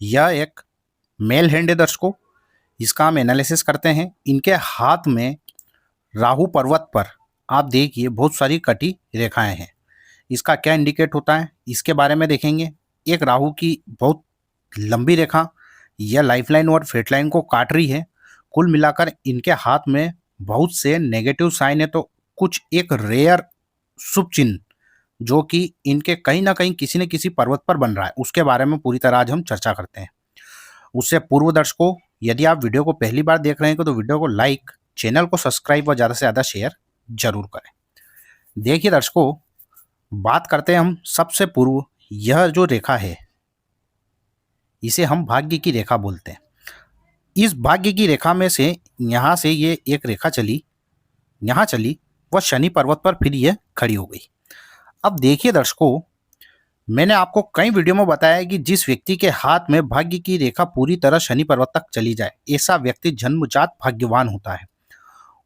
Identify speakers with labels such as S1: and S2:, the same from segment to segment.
S1: यह एक mail hand है दर्शकों। इसका हम एनालिसिस करते हैं। इनके हाथ में राहु पर्वत पर आप देखिए बहुत सारी कटी रेखाएं हैं। इसका क्या इंडिकेट होता है इसके बारे में देखेंगे। एक राहु की बहुत लंबी रेखा यह लाइफलाइन और फेटलाइन को काट रही है। कुल मिलाकर इनके हाथ में बहुत से नेगेटिव साइन है, तो कुछ एक रेयर शुभ चिन्ह जो कि इनके कहीं ना कहीं किसी न किसी पर्वत पर बन रहा है, उसके बारे में पूरी तरह आज हम चर्चा करते हैं। उससे पूर्व दर्शकों, यदि आप वीडियो को पहली बार देख रहे हैं तो वीडियो को लाइक, चैनल को सब्सक्राइब और ज़्यादा से ज़्यादा शेयर जरूर करें। देखिए दर्शकों, बात करते हैं हम सबसे पूर्व। यह जो रेखा है इसे हम भाग्य की रेखा बोलते हैं। इस भाग्य की रेखा में से यहाँ से ये एक रेखा चली, यहाँ चली, वह शनि पर्वत पर फिर यह खड़ी हो गई। अब देखिए दर्शकों, मैंने आपको कई वीडियो में बताया कि जिस व्यक्ति के हाथ में भाग्य की रेखा पूरी तरह शनि पर्वत तक चली जाए, ऐसा व्यक्ति जन्मजात भाग्यवान होता है।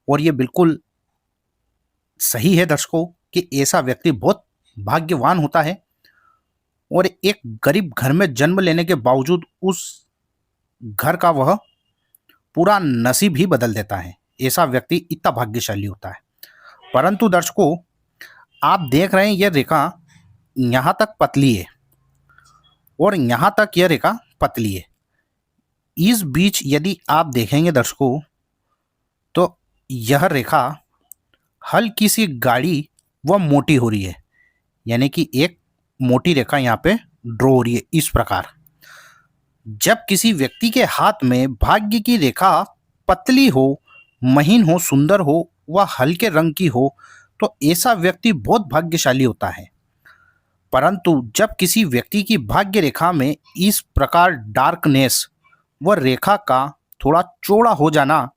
S1: और ये बिल्कुल सही है दर्शकों कि ऐसा व्यक्ति बहुत भाग्यवान होता है। और एक गरीब घर में जन्म लेने के बावजूद उस घर का वह पूरा नसीब ही बदल देता है। ऐसा व्यक्ति इतना भाग्यशाली होता है। परंतु दर्शकों, आप देख रहे हैं यह रेखा यहाँ तक पतली है और यहाँ तक यह रेखा पतली है। इस बीच यदि आप देखेंगे दर्शकों, तो यह रेखा हल्की सी गाढ़ी व मोटी हो रही है, यानी कि एक मोटी रेखा यहाँ पे ड्रॉ हो रही है। इस प्रकार जब किसी व्यक्ति के हाथ में भाग्य की रेखा पतली हो, महीन हो, सुंदर हो व हल्के रंग की हो, तो ऐसा व्यक्ति बहुत भाग्यशाली होता है। परंतु जब किसी व्यक्ति की भाग्य रेखा में इस प्रकार डार्कनेस व रेखा का थोड़ा चौड़ा हो जाना,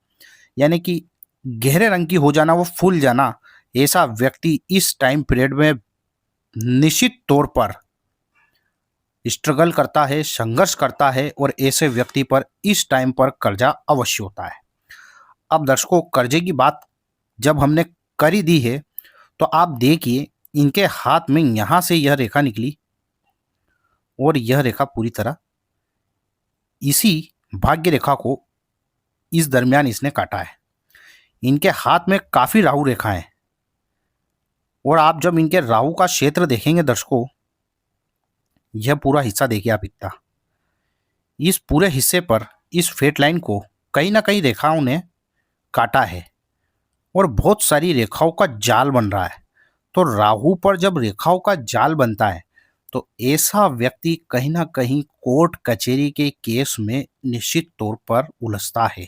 S1: यानी कि गहरे रंग की हो जाना, वो फूल जाना, ऐसा व्यक्ति इस टाइम पीरियड में निश्चित तौर पर स्ट्रगल करता है, संघर्ष करता है और ऐसे व्यक्ति पर इस टाइम पर कर्जा अवश्य होता है। अब दर्शकों, कर्जे की बात जब हमने कर ही दी है, तो आप देखिए इनके हाथ में यहाँ से यह रेखा निकली और यह रेखा पूरी तरह इसी भाग्य रेखा को इस दरमियान इसने काटा है। इनके हाथ में काफ़ी राहु रेखा है और आप जब इनके राहु का क्षेत्र देखेंगे दर्शकों, यह पूरा हिस्सा देखिए आप इतना, इस पूरे हिस्से पर इस फेट लाइन को कहीं ना कहीं रेखाओं ने काटा है और बहुत सारी रेखाओं का जाल बन रहा है। तो राहु पर जब रेखाओं का जाल बनता है तो ऐसा व्यक्ति कहीं ना कहीं कोर्ट कचहरी के केस में निश्चित तौर पर उलझता है।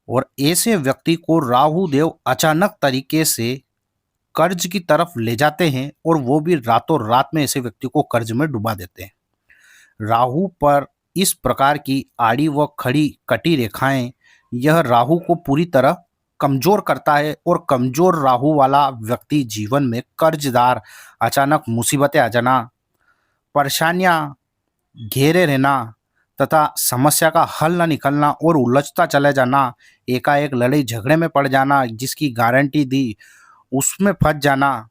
S1: और ऐसे व्यक्ति को राहु देव अचानक तरीके से कर्ज की तरफ ले जाते हैं और वो भी रातों रात में ऐसे व्यक्ति को कर्ज में डुबा देते हैं। राहु पर इस प्रकार की आड़ी व खड़ी कटी रेखाएं यह राहु को पूरी तरह कमजोर करता है और कमजोर राहु वाला व्यक्ति जीवन में कर्जदार, अचानक मुसीबतें आ जाना, परेशानियां घेरे रहना तथा समस्या का हल न निकलना और उलझता चले जाना, एकाएक लड़ाई झगड़े में पड़ जाना, जिसकी गारंटी दी उसमें फंस जाना,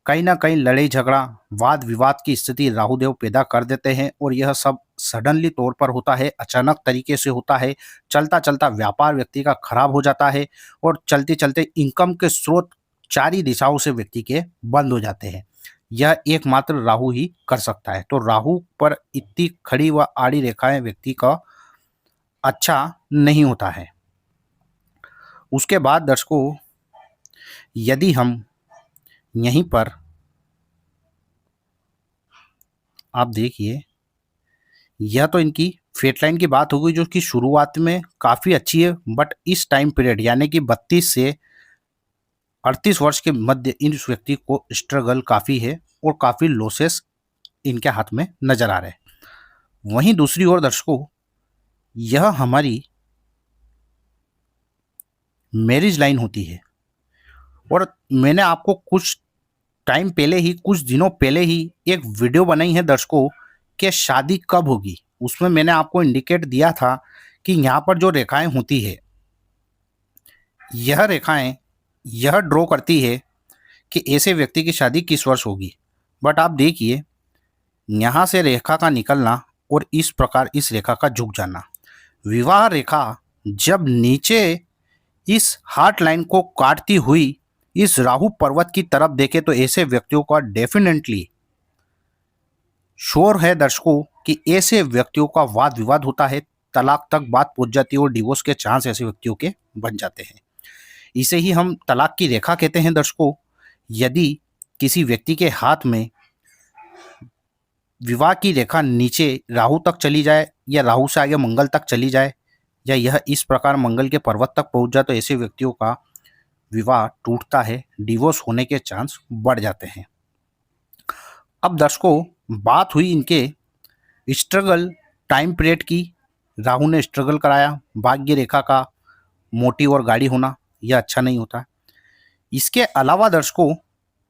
S1: कहीं ना कहीं लड़ाई झगड़ा, वाद विवाद की स्थिति राहुदेव पैदा कर देते हैं। और यह सब सडनली तौर पर होता है, अचानक तरीके से होता है। चलता चलता व्यापार व्यक्ति का खराब हो जाता है और चलते चलते इनकम के स्रोत चारी दिशाओं से व्यक्ति के बंद हो जाते हैं। यह एकमात्र राहु ही कर सकता है। तो राहु पर इतनी खड़ी व आड़ी रेखाएं व्यक्ति का अच्छा नहीं होता है। उसके बाद दर्शकों, यदि हम यहीं पर आप देखिए, यह तो इनकी फेट लाइन की बात हो गई जो कि शुरुआत में काफ़ी अच्छी है, बट इस टाइम पीरियड यानी कि 32 से 38 वर्ष के मध्य इन व्यक्ति को स्ट्रगल काफ़ी है और काफ़ी लॉसेस इनके हाथ में नजर आ रहे हैं। वहीं दूसरी ओर दर्शकों, यह हमारी मैरिज लाइन होती है और मैंने आपको कुछ टाइम पहले ही, कुछ दिनों पहले ही एक वीडियो बनाई है दर्शकों कि शादी कब होगी। उसमें मैंने आपको इंडिकेट दिया था कि यहाँ पर जो रेखाएं होती है, यह रेखाएं यह ड्रॉ करती है कि ऐसे व्यक्ति की शादी किस वर्ष होगी। बट आप देखिए यहाँ से रेखा का निकलना और इस प्रकार इस रेखा का झुक जाना। विवाह रेखा जब नीचे इस हार्ट लाइन को काटती हुई इस राहु पर्वत की तरफ देखे तो ऐसे व्यक्तियों का डेफिनेटली श्योर है दर्शकों कि ऐसे व्यक्तियों का वाद विवाद होता है, तलाक तक बात पहुंच जाती है और डिवोर्स के चांस ऐसे व्यक्तियों के बन जाते हैं। इसे ही हम तलाक की रेखा कहते हैं दर्शकों। यदि किसी व्यक्ति के हाथ में विवाह की रेखा नीचे राहु तक चली जाए या राहु से आगे मंगल तक चली जाए या यह इस प्रकार मंगल के पर्वत तक पहुंच जाए तो ऐसे व्यक्तियों का विवाह टूटता है, डिवोर्स होने के चांस बढ़ जाते हैं। अब दर्शकों बात हुई इनके स्ट्रगल टाइम पीरियड की। राहु ने स्ट्रगल कराया, भाग्य रेखा का मोटी और गाढ़ी होना यह अच्छा नहीं होता। इसके अलावा दर्शकों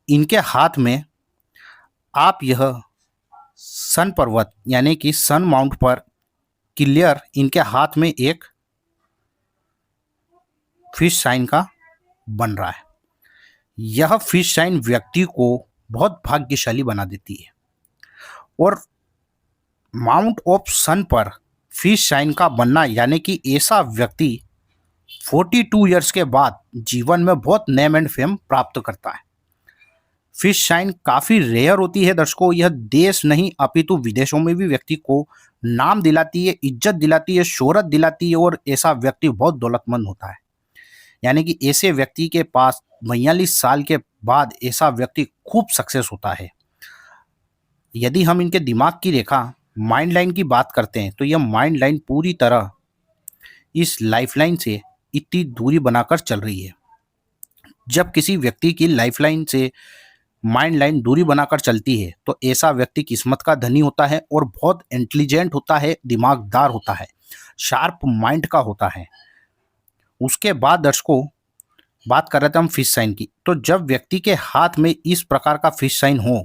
S1: इनके हाथ में आप यह सन पर्वत यानी कि सन माउंट पर क्लियर इनके हाथ में एक फिश साइन का बन रहा है। यह फिश साइन व्यक्ति को बहुत भाग्यशाली बना देती है और माउंट ऑफ सन पर फिश साइन का बनना यानी कि ऐसा व्यक्ति 42 इयर्स के बाद जीवन में बहुत नेम एंड फेम प्राप्त करता है। फिश साइन काफ़ी रेयर होती है दर्शकों। यह देश नहीं अपितु विदेशों में भी व्यक्ति को नाम दिलाती है, इज्जत दिलाती है, शोहरत दिलाती है और ऐसा व्यक्ति बहुत दौलतमंद होता है। यानी कि ऐसे व्यक्ति के पास 42 साल के बाद ऐसा व्यक्ति खूब सक्सेस होता है। यदि हम इनके दिमाग की रेखा माइंड लाइन की बात करते हैं तो यह माइंड लाइन पूरी तरह इस लाइफ लाइन से इतनी दूरी बनाकर चल रही है। जब किसी व्यक्ति की लाइफ लाइन से माइंड लाइन दूरी बनाकर चलती है तो ऐसा व्यक्ति किस्मत का धनी होता है और बहुत इंटेलिजेंट होता है, दिमागदार होता है, शार्प माइंड का होता है। उसके बाद दर्शकों बात कर रहे थे हम फिश साइन की। तो जब व्यक्ति के हाथ में इस प्रकार का फिश साइन हो,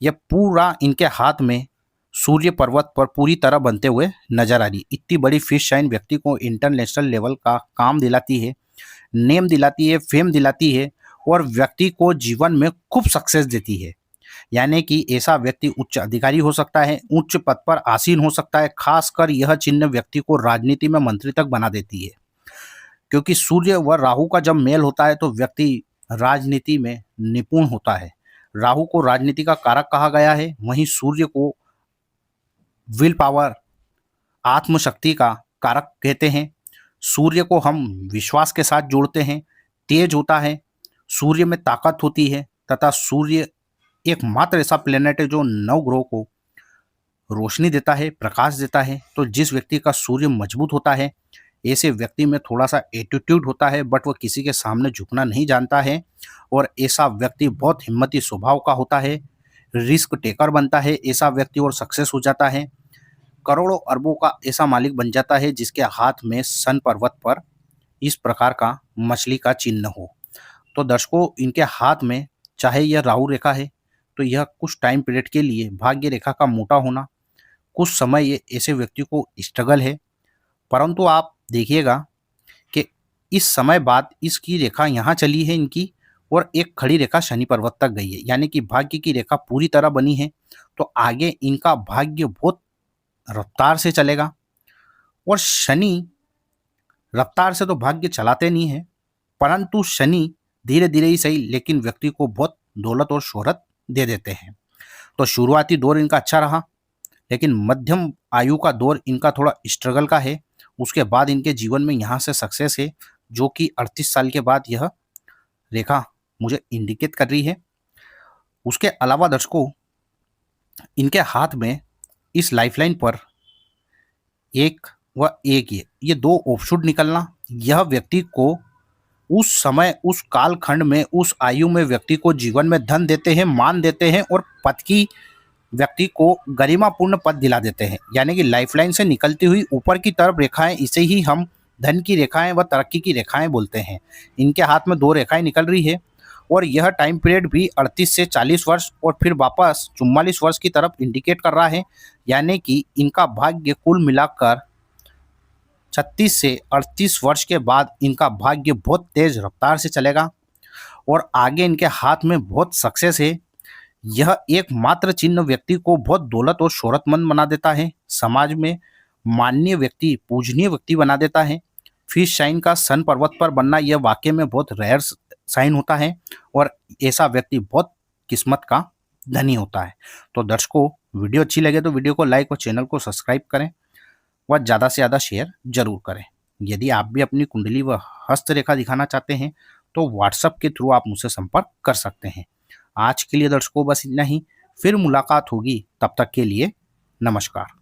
S1: यह पूरा इनके हाथ में सूर्य पर्वत पर पूरी तरह बनते हुए नजर आ रही। इतनी बड़ी फिश साइन व्यक्ति को इंटरनेशनल लेवल का काम दिलाती है, नेम दिलाती है, फेम दिलाती है और व्यक्ति को जीवन में खूब सक्सेस देती है। यानी कि ऐसा व्यक्ति उच्च अधिकारी हो सकता है, उच्च पद पर आसीन हो सकता है। खासकर यह चिन्ह व्यक्ति को राजनीति में मंत्री तक बना देती है, क्योंकि सूर्य व राहु का जब मेल होता है तो व्यक्ति राजनीति में निपुण होता है। राहु को राजनीति का कारक कहा गया है, वहीं सूर्य को विल पावर आत्मशक्ति का कारक कहते हैं। सूर्य को हम विश्वास के साथ जोड़ते हैं, तेज होता है, सूर्य में ताकत होती है तथा सूर्य एकमात्र ऐसा प्लेनेट है जो 9 ग्रहों को रोशनी देता है, प्रकाश देता है। तो जिस व्यक्ति का सूर्य मजबूत होता है ऐसे व्यक्ति में थोड़ा सा एटीट्यूड होता है, बट वह किसी के सामने झुकना नहीं जानता है और ऐसा व्यक्ति बहुत हिम्मती स्वभाव का होता है, रिस्क टेकर बनता है ऐसा व्यक्ति और सक्सेस हो जाता है। करोड़ों अरबों का ऐसा मालिक बन जाता है जिसके हाथ में सन पर्वत पर इस प्रकार का मछली का चिन्ह हो। तो दर्शकों इनके हाथ में चाहे यह राहु रेखा है तो यह कुछ टाइम पीरियड के लिए भाग्य रेखा का मोटा होना, कुछ समय ये ऐसे व्यक्ति को स्ट्रगल है। परंतु आप देखिएगा कि इस समय बाद इसकी रेखा यहाँ चली है इनकी और एक खड़ी रेखा शनि पर्वत तक गई है, यानी कि भाग्य की रेखा पूरी तरह बनी है। तो आगे इनका भाग्य बहुत रफ्तार से चलेगा और शनि रफ्तार से तो भाग्य चलाते नहीं है, परंतु शनि धीरे धीरे ही सही लेकिन व्यक्ति को बहुत दौलत और शोहरत दे देते हैं। तो शुरुआती दौर इनका अच्छा रहा लेकिन मध्यम आयु का दौर इनका थोड़ा स्ट्रगल का है। उसके बाद इनके जीवन में यहाँ से सक्सेस है जो कि 38 साल के बाद यह रेखा मुझे इंडिकेट कर रही है। उसके अलावा दर्शकों इनके हाथ में इस लाइफलाइन पर एक व एक ये 2 ऑफशूट निकलना, यह व्यक्ति को उस समय उस कालखंड में उस आयु में व्यक्ति को जीवन में धन देते हैं, मान देते हैं और पद की व्यक्ति को गरिमापूर्ण पद दिला देते हैं। यानी कि लाइफलाइन से निकलती हुई ऊपर की तरफ रेखाएं, इसे ही हम धन की रेखाएं व तरक्की की रेखाएं बोलते हैं। इनके हाथ में 2 रेखाएं निकल रही है और यह टाइम पीरियड भी 38 से 40 वर्ष और फिर वापस 44 वर्ष की तरफ इंडिकेट कर रहा है। यानी कि इनका भाग्य कुल मिलाकर 36 से 38 वर्ष के बाद इनका भाग्य बहुत तेज रफ्तार से चलेगा और आगे इनके हाथ में बहुत सक्सेस है। यह एकमात्र चिन्ह व्यक्ति को बहुत दौलत और शोहरतमंद बना देता है, समाज में माननीय व्यक्ति, पूजनीय व्यक्ति बना देता है। फिश साइन का सन पर्वत पर बनना यह वाकई में बहुत रेयर साइन होता है और ऐसा व्यक्ति बहुत किस्मत का धनी होता है। तो दर्शकों, वीडियो अच्छी लगे तो वीडियो को लाइक और चैनल को सब्सक्राइब करें व ज़्यादा से ज़्यादा शेयर जरूर करें। यदि आप भी अपनी कुंडली व हस्तरेखा दिखाना चाहते हैं तो व्हाट्सएप के थ्रू आप मुझसे संपर्क कर सकते हैं। आज के लिए दर्शकों बस इतना ही, फिर मुलाकात होगी, तब तक के लिए नमस्कार।